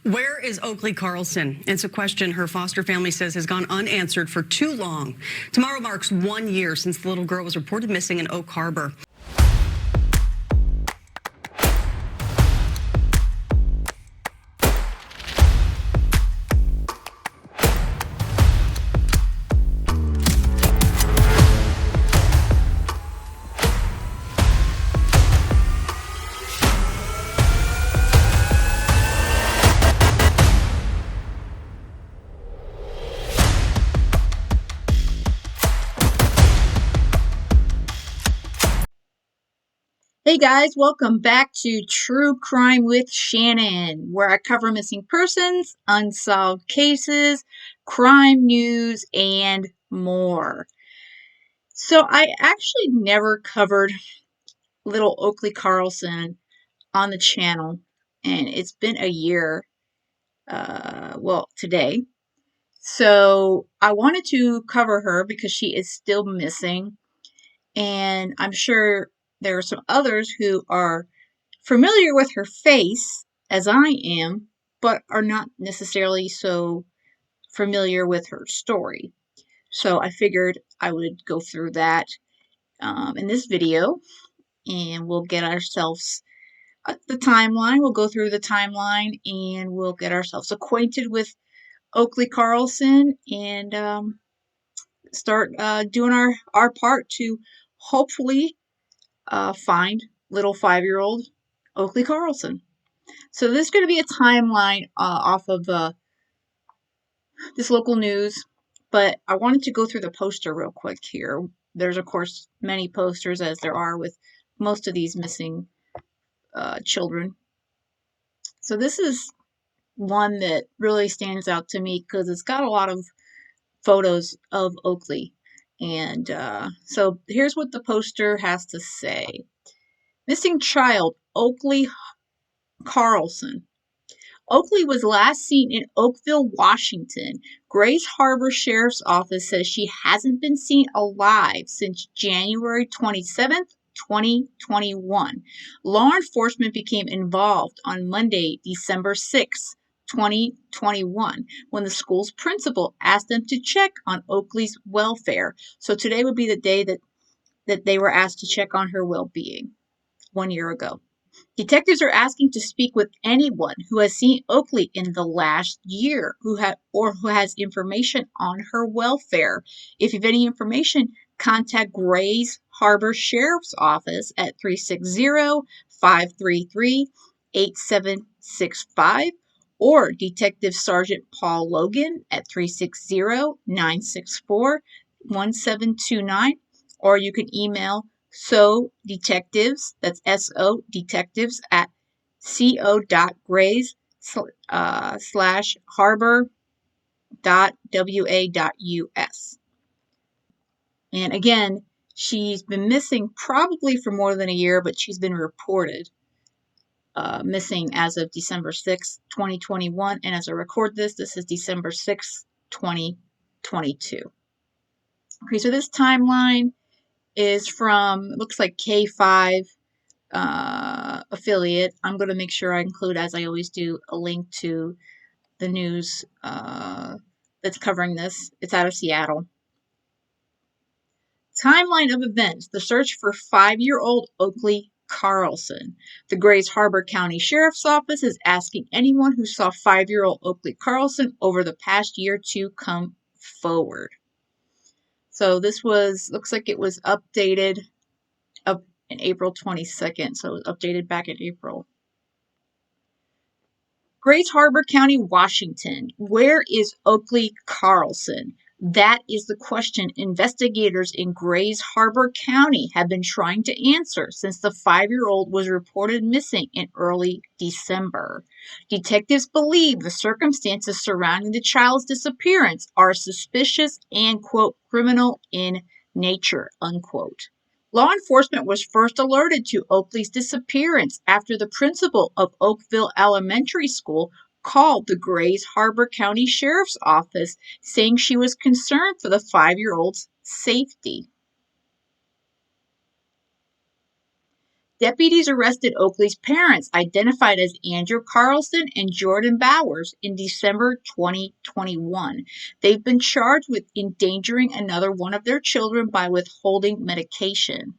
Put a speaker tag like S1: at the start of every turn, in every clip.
S1: Where is Oakley Carlson? It's a question her foster family says has gone unanswered for too long. Tomorrow marks 1 year since the little girl was reported missing in Oak Harbor.
S2: Hey guys, welcome back to True Crime with Shannon, where I cover missing persons, unsolved cases, crime news, and more. So I actually never covered little Oakley Carlson on the channel, and it's been a year, today. So I wanted to cover her because she is still missing, and I'm sure there are some others who are familiar with her face, as I am, but are not necessarily so familiar with her story. So I figured I would go through that in this video, and we'll get ourselves the timeline. We'll go through the timeline, and we'll get ourselves acquainted with Oakley Carlson, and start doing our part to hopefully find little 5-year-old Oakley Carlson. So this is going to be a timeline off of this local news, but I wanted to go through the poster real quick here. There's, of course, many posters, as there are with most of these missing children. So this is one that really stands out to me because it's got a lot of photos of Oakley. And so here's what the poster has to say. Missing child, Oakley Carlson. Oakley was last seen in Oakville, Washington. Grays Harbor Sheriff's Office says she hasn't been seen alive since January 27th, 2021. Law enforcement became involved on Monday, December 6th, 2021, when the school's principal asked them to check on Oakley's welfare. So today would be the day that they were asked to check on her well-being 1 year ago. Detectives are asking to speak with anyone who has seen Oakley in the last year who has information on her welfare. If you have any information, contact Grays Harbor Sheriff's Office at 360-533-8765 or Detective Sergeant Paul Logan at 360-964-1729, or you can email detectives, that's SO detectives at co.grays/harbor.wa.us. And again, she's been missing probably for more than a year, but she's been reported missing as of December 6th, 2021. And as I record this is December 6th, 2022. Okay, so this timeline is from, it looks like K5 affiliate. I'm going to make sure I include, as I always do, a link to the news that's covering this. It's out of Seattle. Timeline of events. The search for 5-year-old Oakley Carlson. The Grays Harbor County Sheriff's Office is asking anyone who saw 5-year-old Oakley Carlson over the past year to come forward. So this looks like it was updated up in April 22nd, so it was updated back in April. Grays Harbor County, Washington. Where is Oakley Carlson? That is the question investigators in Grays Harbor County have been trying to answer since the 5-year-old was reported missing in early December. Detectives believe the circumstances surrounding the child's disappearance are suspicious and, quote, criminal in nature, unquote. Law enforcement was first alerted to Oakley's disappearance after the principal of Oakville Elementary School called the Grays Harbor County Sheriff's Office, saying she was concerned for the 5-year-old's safety. Deputies arrested Oakley's parents, identified as Andrew Carlson and Jordan Bowers, in December 2021. They've been charged with endangering another one of their children by withholding medication.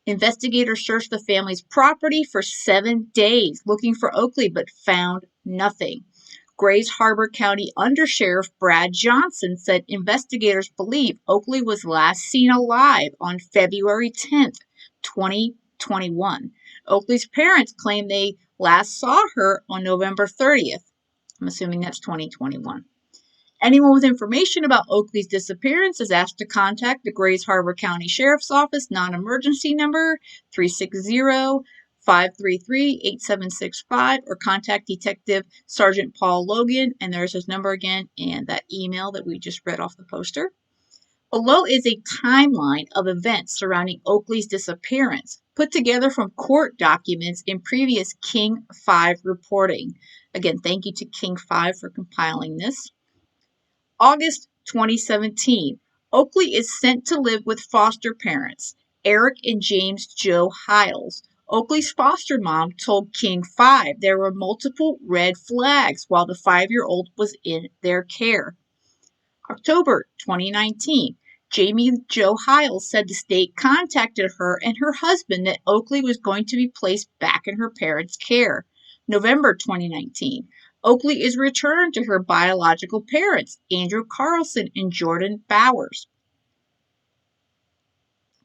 S2: Investigators searched the family's property for 7 days looking for Oakley but found nothing. Grays Harbor County Undersheriff Brad Johnson said investigators believe Oakley was last seen alive on February 10th, 2021. Oakley's parents claim they last saw her on November 30th. I'm assuming that's 2021. Anyone with information about Oakley's disappearance is asked to contact the Grays Harbor County Sheriff's Office non-emergency number 360-533-8765 or contact Detective Sergeant Paul Logan, and there's his number again and that email that we just read off the poster. Below is a timeline of events surrounding Oakley's disappearance, put together from court documents in previous King 5 reporting. Again, thank you to King 5 for compiling this. August 2017, Oakley is sent to live with foster parents, Eric and James Joe Hiles. Oakley's foster mom told King 5 there were multiple red flags while the 5-year-old was in their care. October 2019, Jamie Jo Hiles said the state contacted her and her husband that Oakley was going to be placed back in her parents' care. November 2019, Oakley is returned to her biological parents, Andrew Carlson and Jordan Bowers.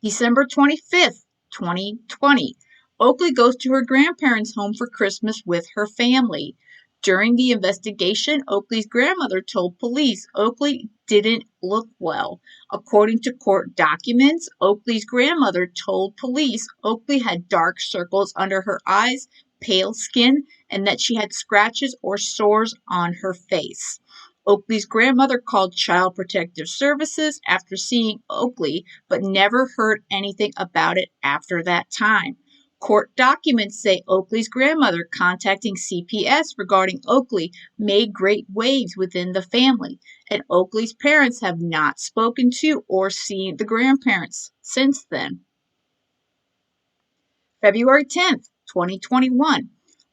S2: December 25th, 2020, Oakley goes to her grandparents' home for Christmas with her family. During the investigation, Oakley's grandmother told police Oakley didn't look well. According to court documents, Oakley's grandmother told police Oakley had dark circles under her eyes, pale skin, and that she had scratches or sores on her face. Oakley's grandmother called Child Protective Services after seeing Oakley, but never heard anything about it after that time. Court documents say Oakley's grandmother contacting CPS regarding Oakley made great waves within the family, and Oakley's parents have not spoken to or seen the grandparents since then. February 10th, 2021.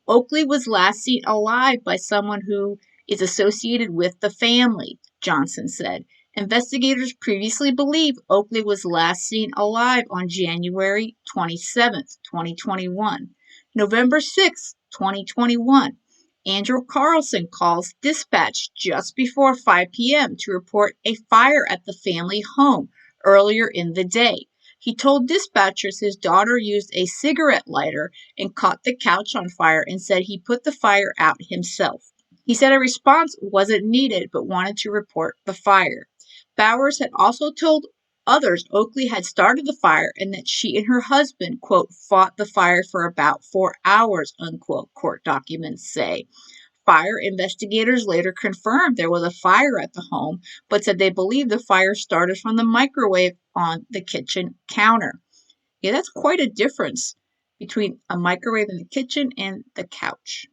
S2: Oakley was last seen alive by someone who is associated with the family, Johnson said. Investigators previously believed Oakley was last seen alive on January 27th, 2021. November 6th, 2021. Andrew Carlson calls dispatch just before 5 p.m. to report a fire at the family home earlier in the day. He told dispatchers his daughter used a cigarette lighter and caught the couch on fire and said he put the fire out himself. He said a response wasn't needed but wanted to report the fire. Bowers had also told others Oakley had started the fire and that she and her husband, quote, fought the fire for about 4 hours, unquote, court documents say. Fire investigators later confirmed there was a fire at the home, but said they believe the fire started from the microwave on the kitchen counter. Yeah, that's quite a difference between a microwave in the kitchen and the couch.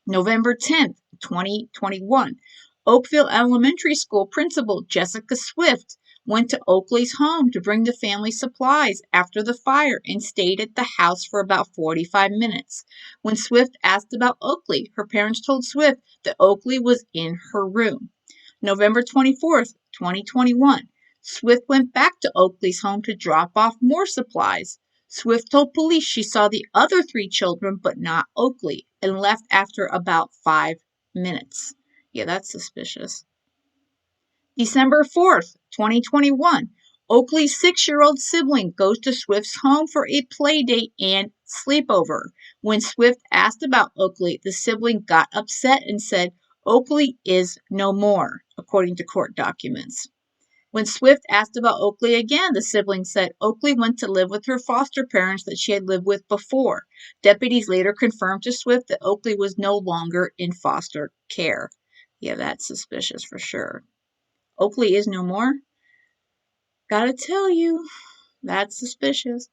S2: November 10th, 2021. Oakville Elementary School principal Jessica Swift went to Oakley's home to bring the family supplies after the fire and stayed at the house for about 45 minutes. When Swift asked about Oakley, her parents told Swift that Oakley was in her room. November 24th, 2021. Swift went back to Oakley's home to drop off more supplies. Swift told police she saw the other 3 children but not Oakley and left after about 5 minutes. Yeah, that's suspicious. December 4th, 2021. Oakley's 6-year-old sibling goes to Swift's home for a play date and sleepover. When Swift asked about Oakley, the sibling got upset and said, Oakley is no more, according to court documents. When Swift asked about Oakley again, the sibling said Oakley went to live with her foster parents that she had lived with before. Deputies later confirmed to Swift that Oakley was no longer in foster care. Yeah, that's suspicious for sure. Oakley is no more? Gotta tell you, that's suspicious.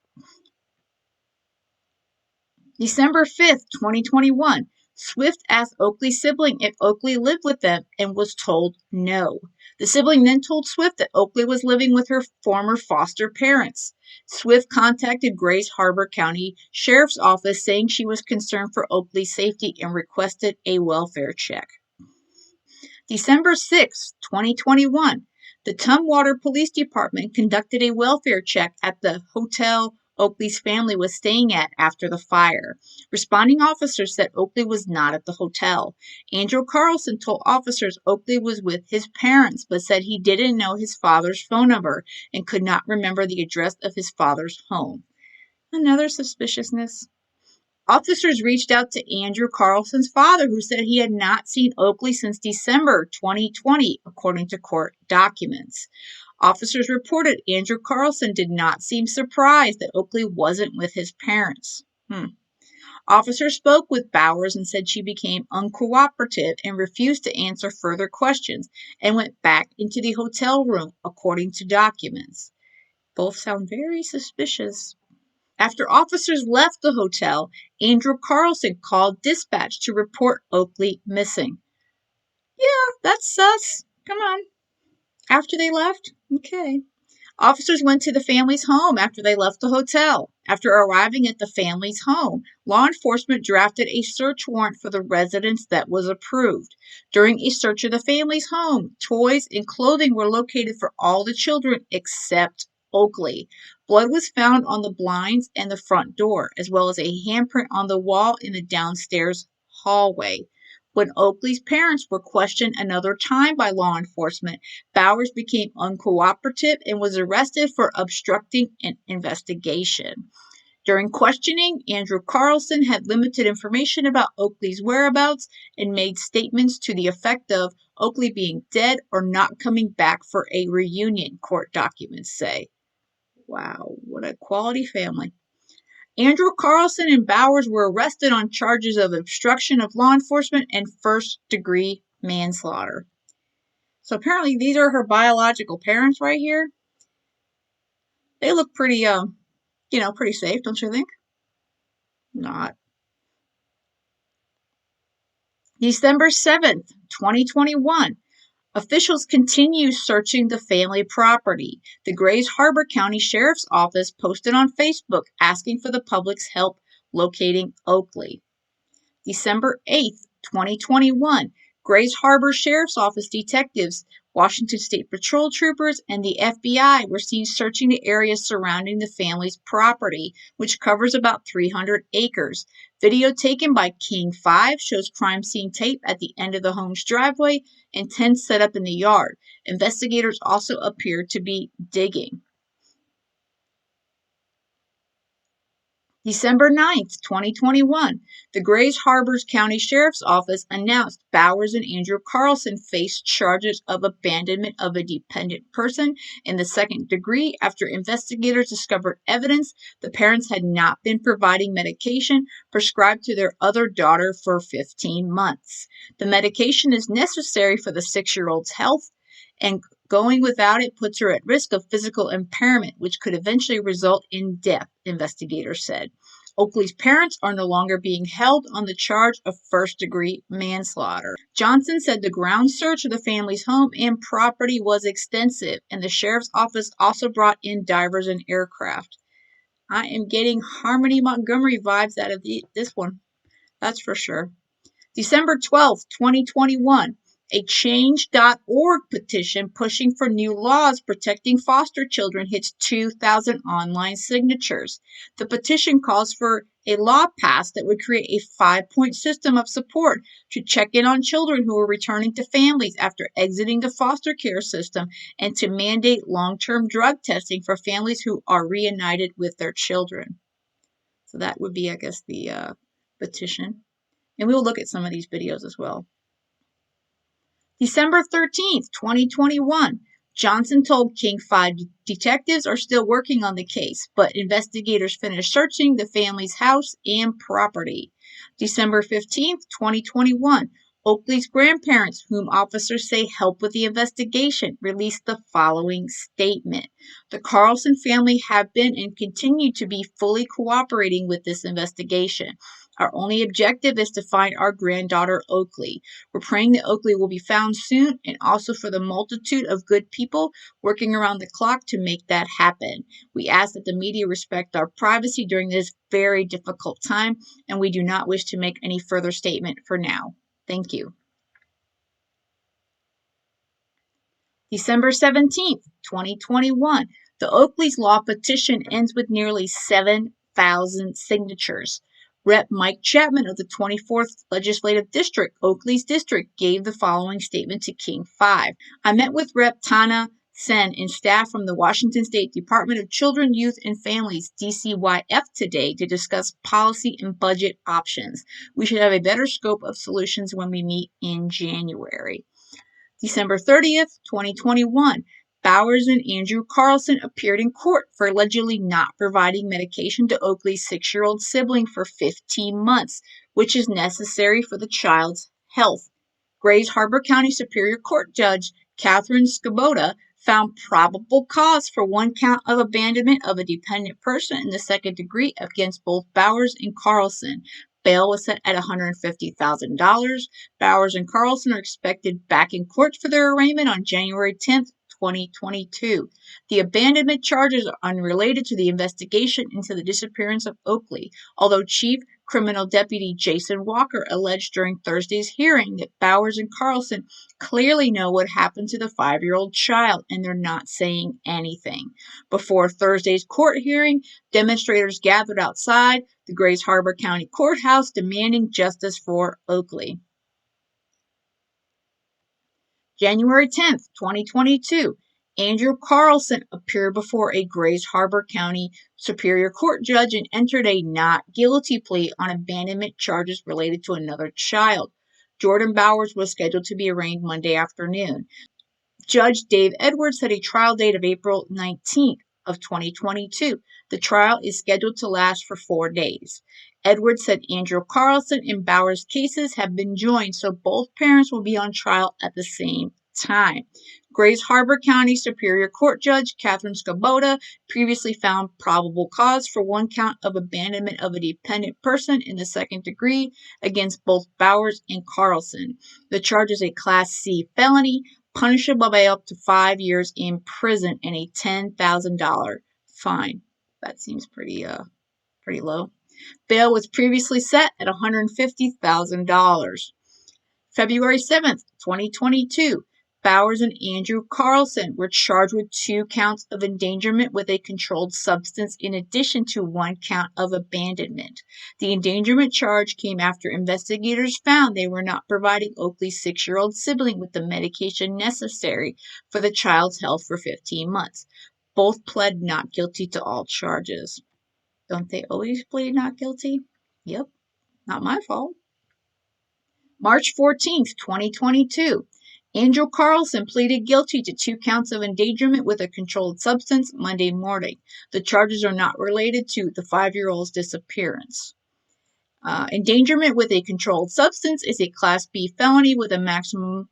S2: December 5th, 2021. Swift asked Oakley's sibling if Oakley lived with them and was told no. The sibling then told Swift that Oakley was living with her former foster parents. Swift contacted Grays Harbor County Sheriff's Office saying she was concerned for Oakley's safety and requested a welfare check. December 6, 2021, the Tumwater Police Department conducted a welfare check at the hotel Oakley's family was staying at after the fire. Responding officers said Oakley was not at the hotel. Andrew Carlson told officers Oakley was with his parents, but said he didn't know his father's phone number and could not remember the address of his father's home. Another suspiciousness. Officers reached out to Andrew Carlson's father, who said he had not seen Oakley since December 2020, according to court documents. Officers reported Andrew Carlson did not seem surprised that Oakley wasn't with his parents. Officers spoke with Bowers and said she became uncooperative and refused to answer further questions and went back into the hotel room, according to documents. Both sound very suspicious. After officers left the hotel, Andrew Carlson called dispatch to report Oakley missing. Yeah, that's sus. Come on. After they left? Okay. Officers went to the family's home after they left the hotel. After arriving at the family's home, law enforcement drafted a search warrant for the residence that was approved. During a search of the family's home, toys and clothing were located for all the children except Oakley. Blood was found on the blinds and the front door, as well as a handprint on the wall in the downstairs hallway. When Oakley's parents were questioned another time by law enforcement, Bowers became uncooperative and was arrested for obstructing an investigation. During questioning, Andrew Carlson had limited information about Oakley's whereabouts and made statements to the effect of Oakley being dead or not coming back for a reunion, court documents say. Wow, what a quality family. Andrew Carlson and Bowers were arrested on charges of obstruction of law enforcement and first-degree manslaughter. So apparently these are her biological parents right here. They look pretty, pretty safe, don't you think? Not. December 7th, 2021. Officials continue searching the family property. The Grays Harbor County Sheriff's Office posted on Facebook asking for the public's help locating Oakley. December 8th, 2021, Grays Harbor Sheriff's Office detectives, Washington State Patrol troopers, and the FBI were seen searching the area surrounding the family's property, which covers about 300 acres. Video taken by King 5 shows crime scene tape at the end of the home's driveway and tents set up in the yard. Investigators also appear to be digging. December 9th, 2021, the Grays Harbor County Sheriff's Office announced Bowers and Andrew Carlson faced charges of abandonment of a dependent person in the second degree after investigators discovered evidence the parents had not been providing medication prescribed to their other daughter for 15 months. The medication is necessary for the 6-year-old's health, and going without it puts her at risk of physical impairment, which could eventually result in death, investigators said. Oakley's parents are no longer being held on the charge of first-degree manslaughter. Johnson said the ground search of the family's home and property was extensive, and the sheriff's office also brought in divers and aircraft. I am getting Harmony Montgomery vibes out of this one, that's for sure. December 12th, 2021. A Change.org petition pushing for new laws protecting foster children hits 2,000 online signatures. The petition calls for a law passed that would create a 5-point system of support to check in on children who are returning to families after exiting the foster care system and to mandate long-term drug testing for families who are reunited with their children. So that would be, I guess, the petition. And we will look at some of these videos as well. December 13th, 2021. Johnson told King 5 detectives are still working on the case, but investigators finished searching the family's house and property. December 15th, 2021. Oakley's grandparents, whom officers say helped with the investigation, released the following statement. The Carlson family have been and continue to be fully cooperating with this investigation. Our only objective is to find our granddaughter Oakley. We're praying that Oakley will be found soon, and also for the multitude of good people working around the clock to make that happen. We ask that the media respect our privacy during this very difficult time, and we do not wish to make any further statement for now. Thank you. December 17th, 2021. The Oakley's Law petition ends with nearly 7,000 signatures. Rep. Mike Chapman of the 24th Legislative District, Oakley's district, gave the following statement to King 5. I met with Rep. Tana Sen and staff from the Washington State Department of Children, Youth, and Families, DCYF, today to discuss policy and budget options. We should have a better scope of solutions when we meet in January. December 30th, 2021, Bowers and Andrew Carlson appeared in court for allegedly not providing medication to Oakley's 6-year-old sibling for 15 months, which is necessary for the child's health. Grays Harbor County Superior Court Judge Catherine Skoboda found probable cause for one count of abandonment of a dependent person in the second degree against both Bowers and Carlson. Bail was set at $150,000. Bowers and Carlson are expected back in court for their arraignment on January 10th, 2022. The abandonment charges are unrelated to the investigation into the disappearance of Oakley, although Chief Criminal Deputy Jason Walker alleged during Thursday's hearing that Bowers and Carlson clearly know what happened to the 5-year-old child and they're not saying anything. Before Thursday's court hearing, demonstrators gathered outside the Grays Harbor County Courthouse demanding justice for Oakley. January 10th, 2022, Andrew Carlson appeared before a Grays Harbor County Superior Court judge and entered a not guilty plea on abandonment charges related to another child. Jordan Bowers was scheduled to be arraigned Monday afternoon. Judge Dave Edwards set a trial date of April 19th of 2022. The trial is scheduled to last for 4 days. Edwards said Andrew Carlson and Bowers' cases have been joined, so both parents will be on trial at the same time. Grays Harbor County Superior Court Judge Catherine Skoboda previously found probable cause for one count of abandonment of a dependent person in the second degree against both Bowers and Carlson. The charge is a Class C felony, punishable by up to 5 years in prison and a $10,000 fine. That seems pretty low. Bail was previously set at $150,000. February 7th, 2022, Bowers and Andrew Carlson were charged with 2 counts of endangerment with a controlled substance in addition to 1 count of abandonment. The endangerment charge came after investigators found they were not providing Oakley's 6-year-old sibling with the medication necessary for the child's health for 15 months. Both pled not guilty to all charges. Don't they always plead not guilty? Yep, not my fault. March 14th, 2022. Andrew Carlson pleaded guilty to 2 counts of endangerment with a controlled substance Monday morning. The charges are not related to the 5-year-old's disappearance. Endangerment with a controlled substance is a Class B felony with a maximum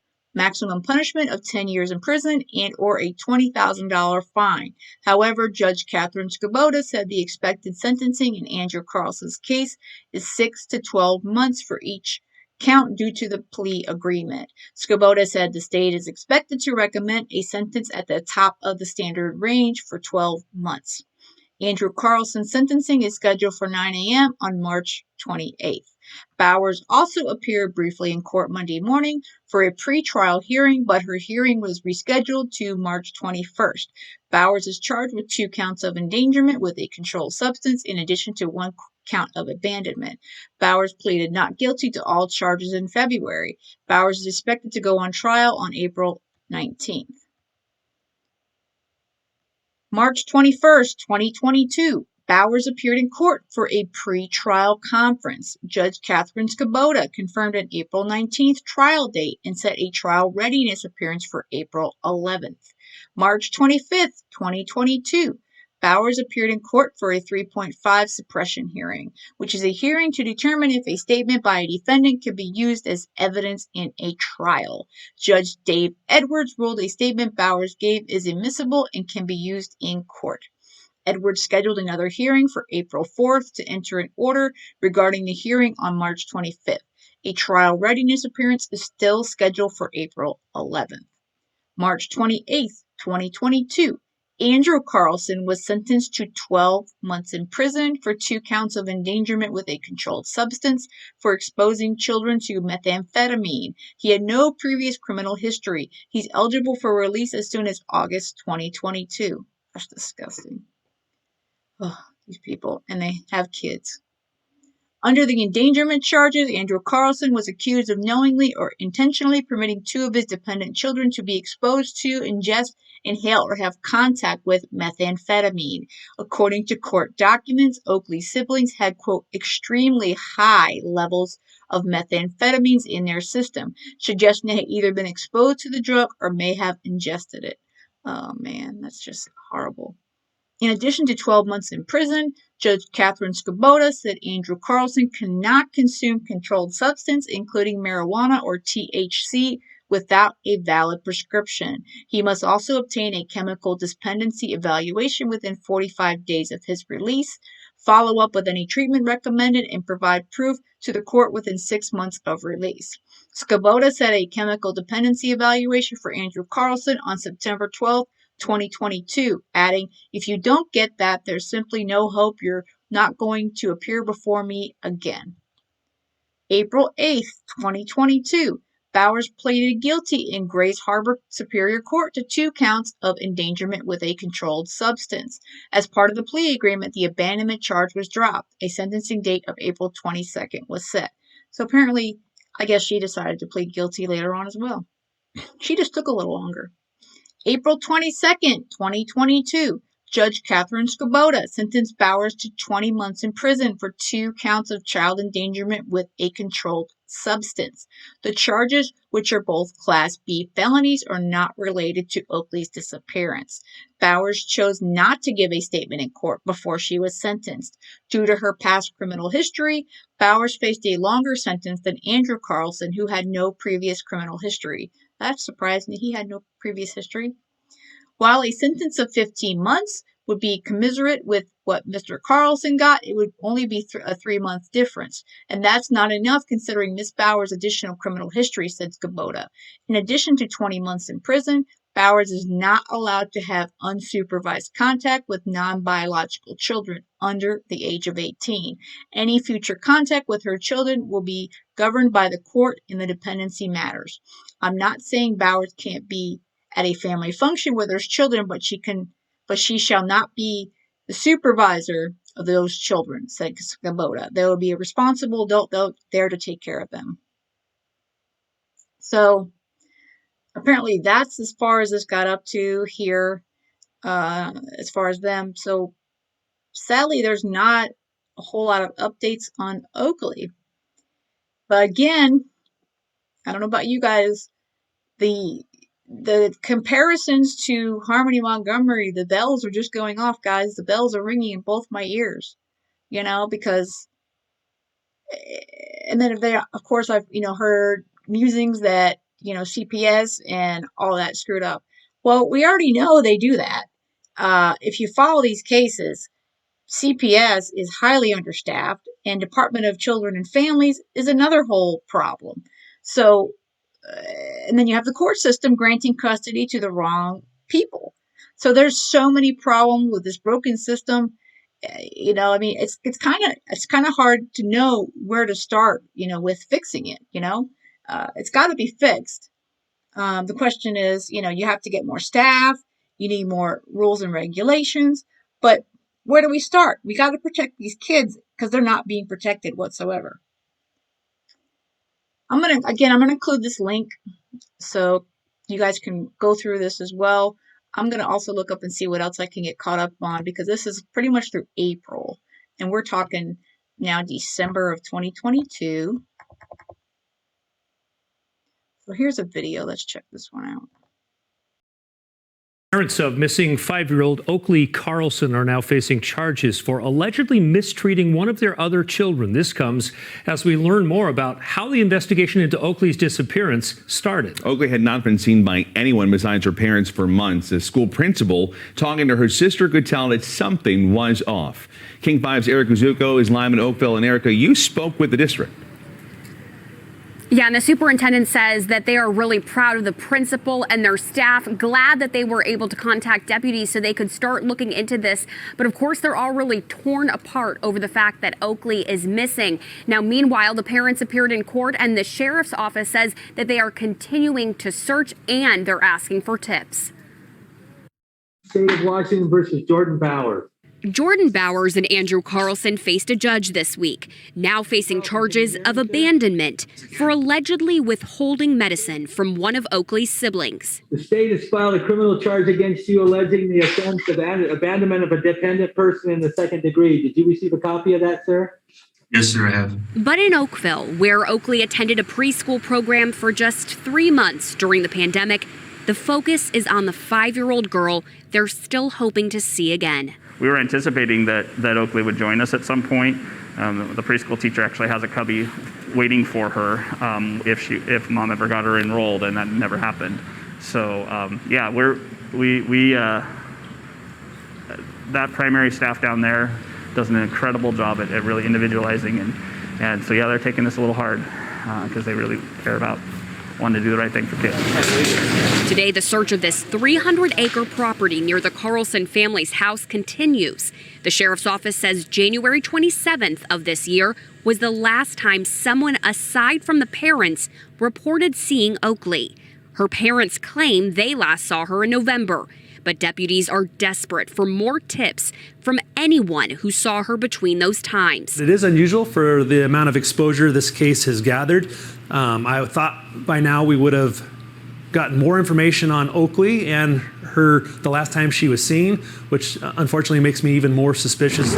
S2: punishment of 10 years in prison and or a $20,000 fine. However, Judge Catherine Skoboda said the expected sentencing in Andrew Carlson's case is 6 to 12 months for each count due to the plea agreement. Skoboda said the state is expected to recommend a sentence at the top of the standard range for 12 months. Andrew Carlson's sentencing is scheduled for 9 a.m. on March 28th. Bowers also appeared briefly in court Monday morning for a pre-trial hearing, but her hearing was rescheduled to March 21st. Bowers is charged with 2 counts of endangerment with a controlled substance in addition to 1 count of abandonment. Bowers pleaded not guilty to all charges in February. Bowers is expected to go on trial on April 19th. March 21st, 2022, Bowers appeared in court for a pre-trial conference. Judge Catherine Skoboda confirmed an April 19th trial date and set a trial readiness appearance for April 11th. March 25th, 2022, Bowers appeared in court for a 3.5 suppression hearing, which is a hearing to determine if a statement by a defendant can be used as evidence in a trial. Judge Dave Edwards ruled a statement Bowers gave is admissible and can be used in court. Edwards scheduled another hearing for April 4th to enter an order regarding the hearing on March 25th. A trial readiness appearance is still scheduled for April 11th. March 28th, 2022, Andrew Carlson was sentenced to 12 months in prison for 2 counts of endangerment with a controlled substance for exposing children to methamphetamine. He had no previous criminal history. He's eligible for release as soon as August 2022. That's disgusting. Oh, these people, and they have kids. Under the endangerment charges, Andrew Carlson was accused of knowingly or intentionally permitting 2 of his dependent children to be exposed to, ingest, inhale, or have contact with methamphetamine. According to court documents, Oakley's siblings had, quote, extremely high levels of methamphetamines in their system, suggesting they had either been exposed to the drug or may have ingested it. Oh man, that's just horrible. In addition to 12 months in prison, Judge Catherine Skoboda said Andrew Carlson cannot consume controlled substance, including marijuana or THC, without a valid prescription. He must also obtain a chemical dependency evaluation within 45 days of his release, follow up with any treatment recommended, and provide proof to the court within 6 months of release. Skoboda said a chemical dependency evaluation for Andrew Carlson on September 12, 2022, adding, if you don't get that, there's simply no hope. You're not going to appear before me again. April 8th, 2022, Bowers pleaded guilty in Grays Harbor Superior Court to 2 counts of endangerment with a controlled substance. As part of the plea agreement, the abandonment charge was dropped. A sentencing date of April 22nd was set. So apparently, I guess she decided to plead guilty later on as well. She just took a little longer. April 22nd, 2022, Judge Catherine Skoboda sentenced Bowers to 20 months in prison for 2 counts of child endangerment with a controlled substance. The charges, which are both Class B felonies, are not related to Oakley's disappearance. Bowers chose not to give a statement in court before she was sentenced. Due to her past criminal history, Bowers faced a longer sentence than Andrew Carlson, who had no previous criminal history. That's surprising. He had no previous history. While a sentence of 15 months would be commensurate with what Mr. Carlson got, it would only be a 3-month difference. And that's not enough considering Miss Bowers' additional criminal history, said Skoboda. In addition to 20 months in prison, Bowers is not allowed to have unsupervised contact with non-biological children under the age of 18. Any future contact with her children will be governed by the court in the dependency matters. I'm not saying Bowers can't be at a family function where there's children, but she shall not be the supervisor of those children, said Skoboda. There will be a responsible adult there to take care of them. So apparently that's as far as this got up to here, as far as them. So sadly, there's not a whole lot of updates on Oakley. But again, I don't know about you guys, the comparisons to Harmony Montgomery, the bells are just going off, guys. The bells are ringing in both my ears, because, and then of course, I've, heard musings that, CPS and all that screwed up. Well, we already know they do that. If you follow these cases, CPS is highly understaffed, and Department of Children and Families is another whole problem. So, and then you have the court system granting custody to the wrong people. So there's so many problems with this broken system. It's kind of hard to know where to start, with fixing it. It's got to be fixed. The question is, you have to get more staff. You need more rules and regulations. But where do we start? We got to protect these kids because they're not being protected whatsoever. I'm gonna include this link so you guys can go through this as well. I'm gonna also look up and see what else I can get caught up on because this is pretty much through April, and we're talking now December of 2022. So here's a video. Let's check this one out.
S3: Parents of missing 5-year-old Oakley Carlson are now facing charges for allegedly mistreating one of their other children. This comes as we learn more about how the investigation into Oakley's disappearance started.
S4: Oakley had not been seen by anyone besides her parents for months. The school principal talking to her sister could tell that something was off. King 5's Erica Zuko is live in Oakville. And Erica, you spoke with the district.
S5: Yeah, and the superintendent says that they are really proud of the principal and their staff, glad that they were able to contact deputies so they could start looking into this. But of course, they're all really torn apart over the fact that Oakley is missing. Now, meanwhile, the parents appeared in court and the sheriff's office says that they are continuing to search and they're asking for tips.
S6: State of Washington versus Jordan Bowers.
S5: Jordan Bowers and Andrew Carlson faced a judge this week, now facing charges of abandonment for allegedly withholding medicine from one of Oakley's siblings.
S6: The state has filed a criminal charge against you alleging the offense of abandonment of a dependent person in the second degree. Did you receive a copy of that, sir?
S7: Yes, sir, I have.
S5: But in Oakville, where Oakley attended a preschool program for just 3 months during the pandemic, the focus is on the 5-year-old girl they're still hoping to see again.
S8: We were anticipating that Oakley would join us at some point. The preschool teacher actually has a cubby waiting for her if mom ever got her enrolled, and that never happened. So yeah, that primary staff down there does an incredible job at really individualizing, and so yeah, they're taking this a little hard because they really care about wanting to do the right thing for kids.
S5: Today, the search of this 300-acre property near the Carlson family's house continues. The sheriff's office says January 27th of this year was the last time someone aside from the parents reported seeing Oakley. Her parents claim they last saw her in November, but deputies are desperate for more tips from anyone who saw her between those times.
S3: It is unusual for the amount of exposure this case has gathered. I thought by now we would have gotten more information on Oakley and the last time she was seen, which unfortunately makes me even more suspicious.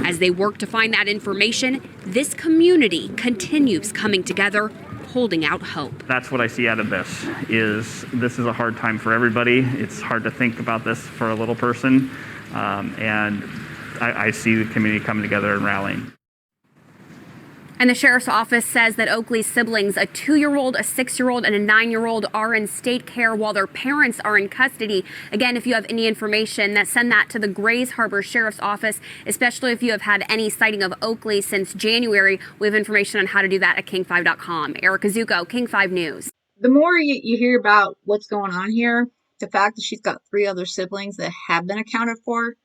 S5: As they work to find that information, this community continues coming together, holding out hope.
S8: That's what I see out of this is a hard time for everybody. It's hard to think about this for a little person, and I see the community coming together and rallying.
S5: And the sheriff's office says that Oakley's siblings, a 2-year-old, a 6-year-old, and a 9-year-old, are in state care while their parents are in custody. Again, if you have any information, send that to the Grays Harbor Sheriff's Office, especially if you have had any sighting of Oakley since January. We have information on how to do that at king5.com. Erica Zuko, King 5 News.
S2: The more you hear about what's going on here, the fact that she's got 3 other siblings that have been accounted for,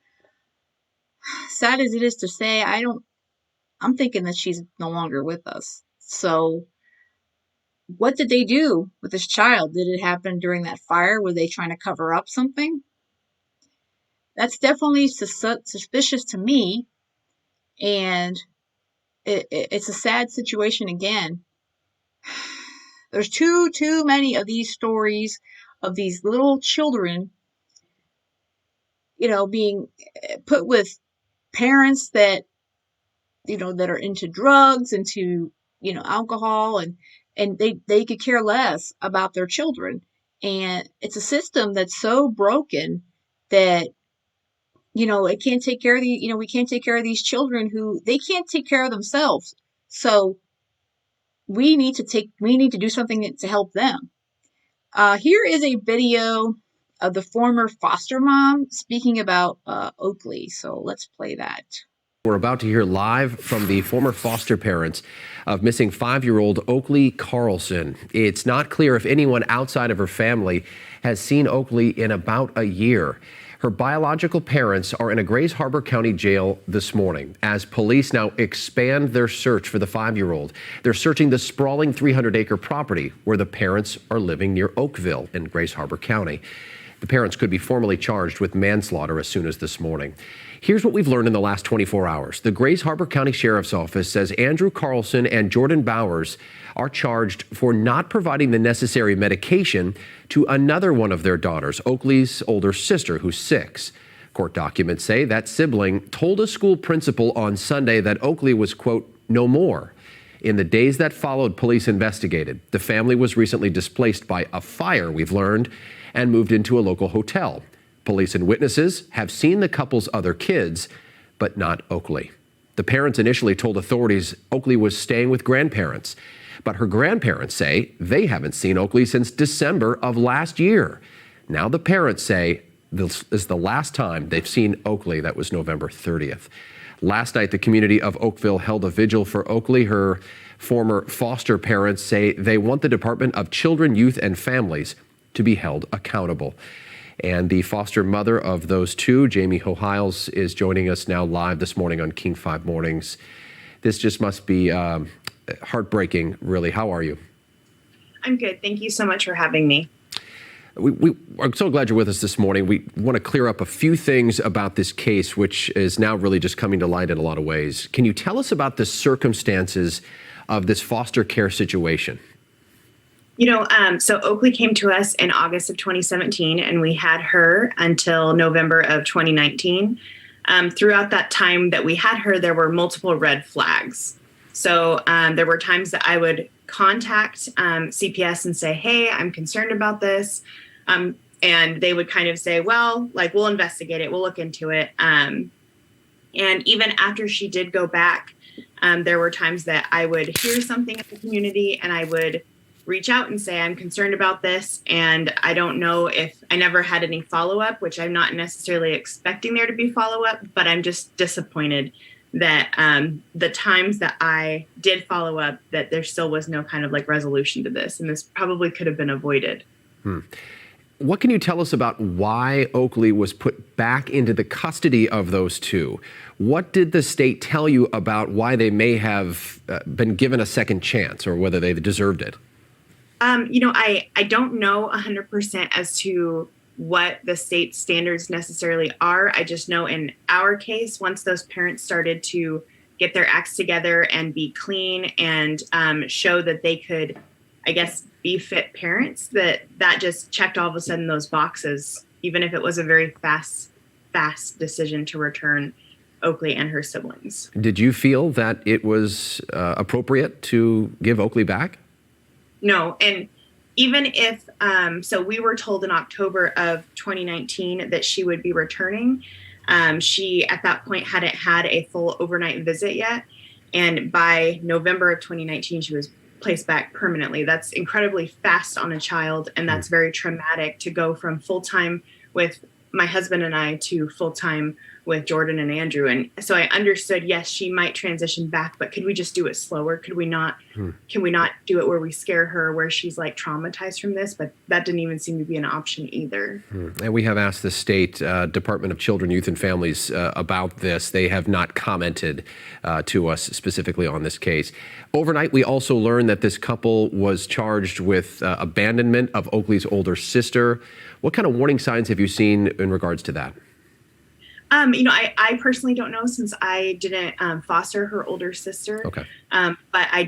S2: sad as it is to say, I'm thinking that she's no longer with us. So what did they do with this child? Did it happen during that fire? Were they trying to cover up something? That's definitely suspicious to me. And it's a sad situation again. There's too many of these stories of these little children, being put with parents that that are into drugs, into, alcohol, and they could care less about their children. And it's a system that's so broken that, it can't take care of we can't take care of these children who they can't take care of themselves. So we need to do something to help them. Here is a video of the former foster mom speaking about Oakley. So let's play that.
S9: We're about to hear live from the former foster parents of missing 5-year-old Oakley Carlson. It's not clear if anyone outside of her family has seen Oakley in about a year. Her biological parents are in a Grays Harbor County jail this morning as police now expand their search for the 5-year-old. They're searching the sprawling 300-acre property where the parents are living near Oakville in Grays Harbor County. The parents could be formally charged with manslaughter as soon as this morning. Here's what we've learned in the last 24 hours. The Grays Harbor County Sheriff's Office says Andrew Carlson and Jordan Bowers are charged for not providing the necessary medication to another one of their daughters, Oakley's older sister, who's 6. Court documents say that sibling told a school principal on Sunday that Oakley was, quote, no more. In the days that followed, police investigated. The family was recently displaced by a fire, we've learned, and moved into a local hotel. Police and witnesses have seen the couple's other kids, but not Oakley. The parents initially told authorities Oakley was staying with grandparents, but her grandparents say they haven't seen Oakley since December of last year. Now the parents say this is the last time they've seen Oakley. That was November 30th. Last night, the community of Oakville held a vigil for Oakley. Her former foster parents say they want the Department of Children, Youth, and Families to be held accountable. And the foster mother of those two, Jamie Hohiles, is joining us now live this morning on King 5 Mornings. This just must be heartbreaking, really. How are you?
S7: I'm good. Thank you so much for having me.
S9: I'm so glad you're with us this morning. We want to clear up a few things about this case, which is now really just coming to light in a lot of ways. Can you tell us about the circumstances of this foster care situation?
S7: So Oakley came to us in August of 2017, and we had her until November of 2019. Throughout that time that we had her, there were multiple red flags. So there were times that I would contact CPS and say, hey, I'm concerned about this. And they would kind of say, well, we'll investigate it. We'll look into it. And even after she did go back, there were times that I would hear something in the community and I would reach out and say, I'm concerned about this. And I don't know if I never had any follow-up, which I'm not necessarily expecting there to be follow-up, but I'm just disappointed that the times that I did follow up, that there still was no kind of resolution to this. And this probably could have been avoided.
S9: What can you tell us about why Oakley was put back into the custody of those two? What did the state tell you about why they may have been given a second chance or whether they deserved it?
S7: I don't know 100% as to what the state standards necessarily are. I just know in our case, once those parents started to get their acts together and be clean and show that they could, I guess, be fit parents, that just checked all of a sudden those boxes, even if it was a very fast decision to return Oakley and her siblings.
S9: Did you feel that it was appropriate to give Oakley back?
S7: No. And even if, so we were told in October of 2019 that she would be returning. She, at that point, hadn't had a full overnight visit yet. And by November of 2019, she was placed back permanently. That's incredibly fast on a child. And that's very traumatic to go from full-time with my husband and I to full-time with Jordan and Andrew. And so I understood, yes, she might transition back, but could we just do it slower? Could we not, can we not do it where we scare her, where she's traumatized from this? But that didn't even seem to be an option either.
S9: And we have asked the state Department of Children, Youth, and Families about this. They have not commented to us specifically on this case. Overnight, we also learned that this couple was charged with abandonment of Oakley's older sister. What kind of warning signs have you seen in regards to that?
S7: I personally don't know, since I didn't foster her older sister.
S9: Okay.
S7: But I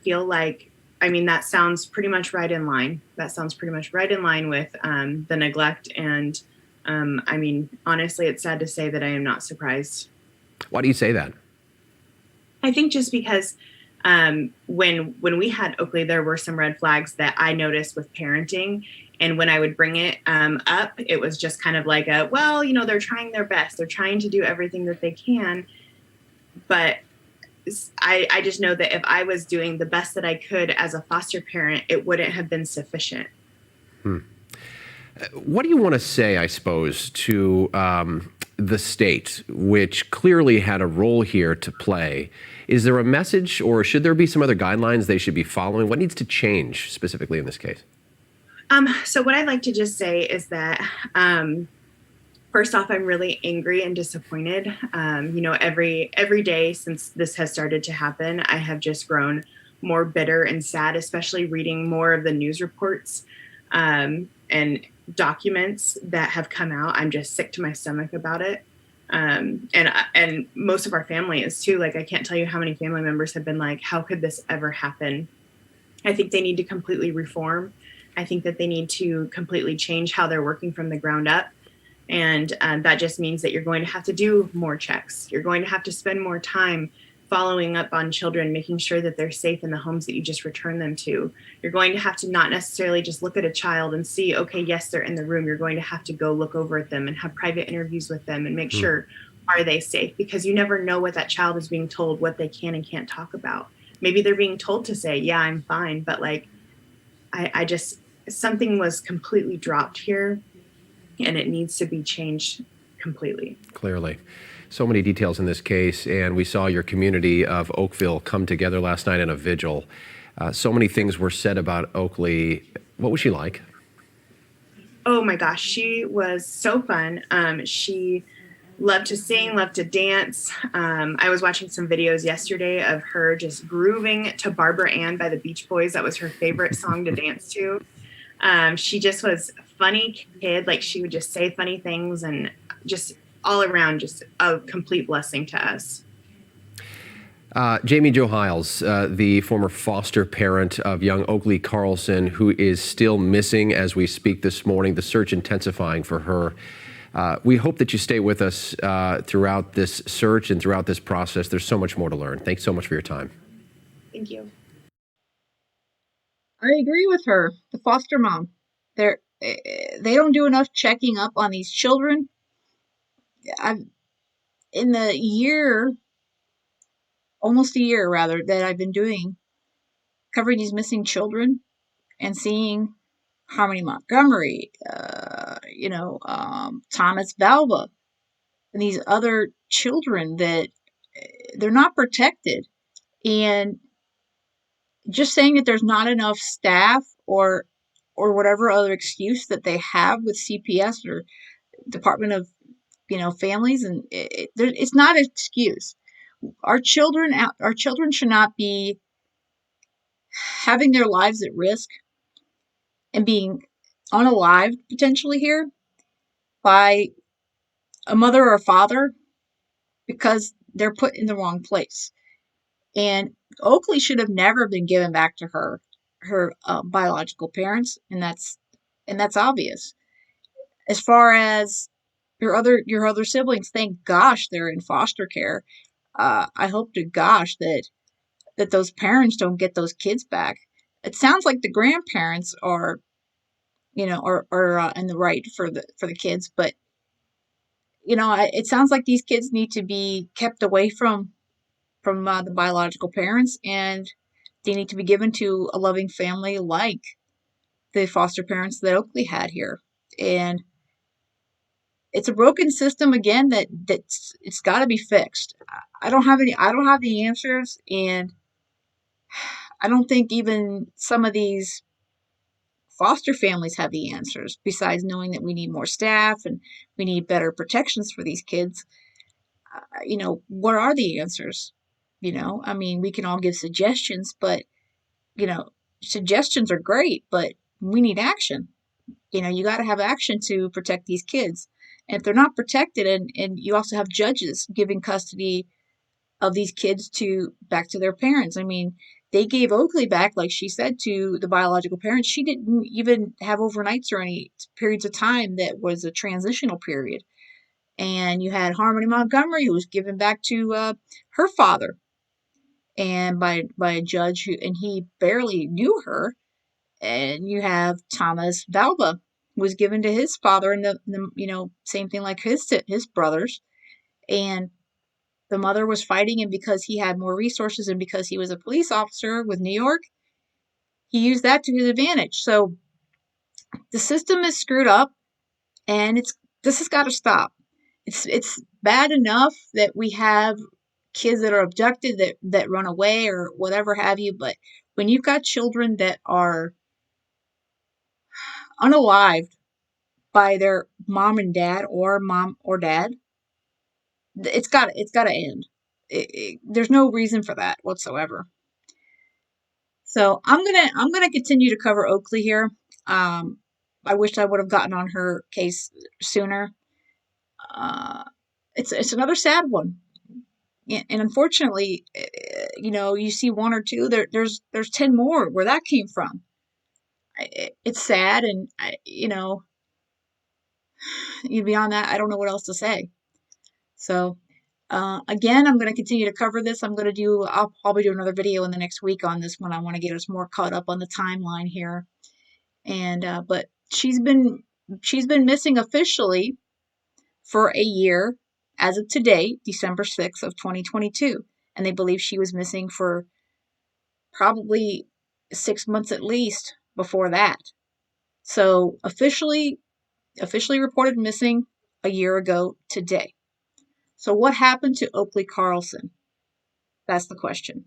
S7: feel that sounds pretty much right in line. That sounds pretty much right in line with the neglect. And honestly, it's sad to say that I am not surprised.
S9: Why do you say that?
S7: I think just because when we had Oakley, there were some red flags that I noticed with parenting. And when I would bring it up, it was just kind of they're trying their best. They're trying to do everything that they can. But I just know that if I was doing the best that I could as a foster parent, it wouldn't have been sufficient.
S9: What do you want to say, I suppose, to the state, which clearly had a role here to play? Is there a message, or should there be some other guidelines they should be following? What needs to change specifically in this case?
S7: So what I'd like to just say is that, first off, I'm really angry and disappointed. Every day since this has started to happen, I have just grown more bitter and sad, especially reading more of the news reports and documents that have come out. I'm just sick to my stomach about it. And most of our family is too. I can't tell you how many family members have been like, how could this ever happen? I think they need to completely reform. I think that they need to completely change how they're working from the ground up. And that just means that you're going to have to do more checks. You're going to have to spend more time following up on children, making sure that they're safe in the homes that you just return them to. You're going to have to not necessarily just look at a child and see, okay, yes, they're in the room. You're going to have to go look over at them and have private interviews with them and make sure, are they safe? Because you never know what that child is being told, what they can and can't talk about. Maybe they're being told to say, yeah, I'm fine. But like, I just, something was completely dropped here and it needs to be changed completely.
S9: Clearly. So many details in this case, and we saw your community of Oakville come together last night in a vigil. So many things were said about Oakley. What was she like?
S7: Oh my gosh, she was so fun. She loved to sing, loved to dance. I was watching some videos yesterday of her just grooving to Barbara Ann by the Beach Boys. That was her favorite song to dance to. She just was a funny kid. Like, she would just say funny things, and just all around just a complete blessing to us.
S9: Jamie Jo Hiles, the former foster parent of young Oakley Carlson, who is still missing as we speak this morning, the search intensifying for her. We hope that you stay with us throughout this search and throughout this process. There's so much more to learn. Thanks so much for your time.
S7: Thank you.
S2: I agree with her. The foster mom, they don't do enough checking up on these children. In the year, almost a year rather, that I've been covering these missing children and seeing Harmony Montgomery, Thomas Valva, and these other children that they're not protected. And just saying that there's not enough staff or whatever other excuse that they have with CPS or Department of Families, and it's not an excuse. Our children should not be having their lives at risk and being unalived potentially here by a mother or a father because they're put in the wrong place. And Oakley should have never been given back to her biological parents, and that's obvious. As far as your other siblings, thank gosh they're in foster care. I hope to gosh that those parents don't get those kids back. It sounds like the grandparents are in the right for the kids, but it sounds like these kids need to be kept away from the biological parents, and they need to be given to a loving family like the foster parents that Oakley had here. And it's a broken system again that's it's got to be fixed. I don't have the answers, and I don't think even some of these foster families have the answers, besides knowing that we need more staff and we need better protections for these kids. What are the answers? I mean, we can all give suggestions, but, suggestions are great, but we need action. You got to have action to protect these kids. And if they're not protected, and you also have judges giving custody of these kids back to their parents. I mean, they gave Oakley back, like she said, to the biological parents. She didn't even have overnights or any periods of time that was a transitional period. And you had Harmony Montgomery, who was given back to her father, and by a judge and he barely knew her. And you have Thomas Valva, who was given to his father, and the same thing like his brothers. And the mother was fighting him because he had more resources and because he was a police officer with New York. He used that to his advantage. So the system is screwed up, and this has got to stop. It's bad enough that we have kids that are abducted that run away or whatever have you, but when you've got children that are unalived by their mom and dad, or mom or dad, it's got to end. There's no reason for that whatsoever. So I'm gonna continue to cover Oakley here. I wish I would have gotten on her case sooner. It's another sad one, and unfortunately, you see one or two. There's 10 more where that came from. It's sad, and beyond that, I don't know what else to say. So Again, I'm going to continue to cover this. I'll probably do another video in the next week on this one. I want to get us more caught up on the timeline here. And but she's been missing officially for a year as of today, December 6th of 2022. And they believe she was missing for probably 6 months at least before that. So officially reported missing a year ago today. So what happened to Oakley Carlson? That's the question.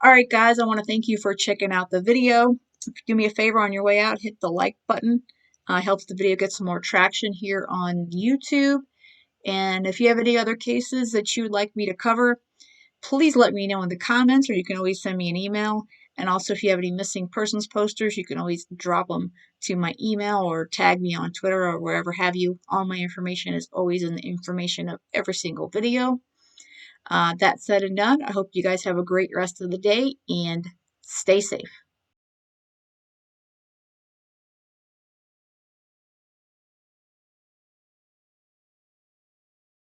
S2: All right, guys, I want to thank you for checking out the video. If you do me a favor on your way out, hit the like button. Helps the video get some more traction here on YouTube. And if you have any other cases that you would like me to cover, please let me know in the comments, or you can always send me an email. And also, if you have any missing persons posters, you can always drop them to my email or tag me on Twitter or wherever have you. All my information is always in the information of every single video. That said and done, I hope you guys have a great rest of the day and stay safe.